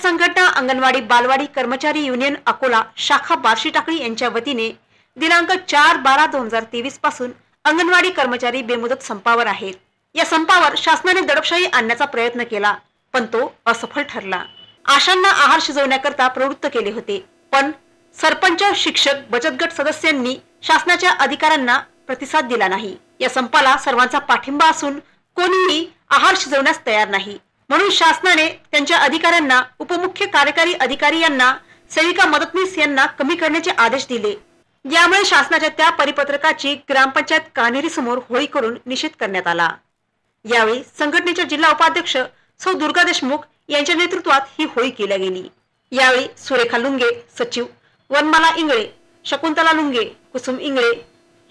संघटना अंगणवाडी बालवाडी कर्मचारी युनियन अकोला शाखा बार्शी टाकळी यांच्या वतीने दिनांक 4/12/2023 पासून अंगणवाडी कर्मचारी बेमुदत संपावर आहेत। या संपावर शासनाने दडपशाही आणण्याचा प्रयत्न केला, पण तो असफल ठरला। आशांना आहार शिजवण्याकरता प्रवृत्त केले होते, पण सरपंच, शिक्षक, बचत गट सदस्यांनी शासनाच्या अधिकाऱ्यांना प्रतिसाद दिला नाही। या संपाला सर्वांचा पाठिंबा असून कोणीही आहार शिजवण्यास तयार नाही, म्हणून शासनाने त्यांच्या अधिकाऱ्यांना, उपमुख्य कार्यकारी अधिकारी यांना, सेविका मदतनीस यांना कमी करण्याचे आदेश दिले। यामुळे शासनाच्या त्या परिपत्रकाची ग्रामपंचायत कान्हेरी समोर होळी करून निषेध करण्यात आला। यावेळी संघटनेच्या जिल्हा उपाध्यक्ष सौ दुर्गा देशमुख यांच्या नेतृत्वात ही होळी केली गेली। यावेळी सुरेखा लुंगे सचिव, वनमाला इंगळे, शकुंतला लुंगे, कुसुम इंगळे,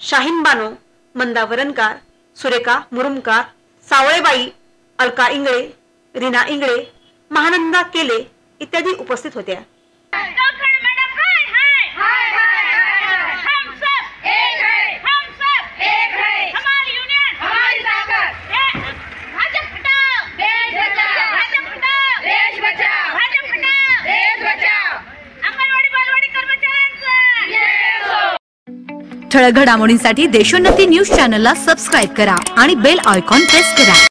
शाहीन बानो, मंदा वरणकार, सुरेखा मुरुमकार, सावळेबाई, अलका इंगळे, रीना इंगळे, महानंदा केले इत्यादी उपस्थित होत्या। ठळक घडामोडींसाठी देशोन्नती न्यूज चॅनलला सबस्क्राइब करा आणि बेल आयकॉन प्रेस करा।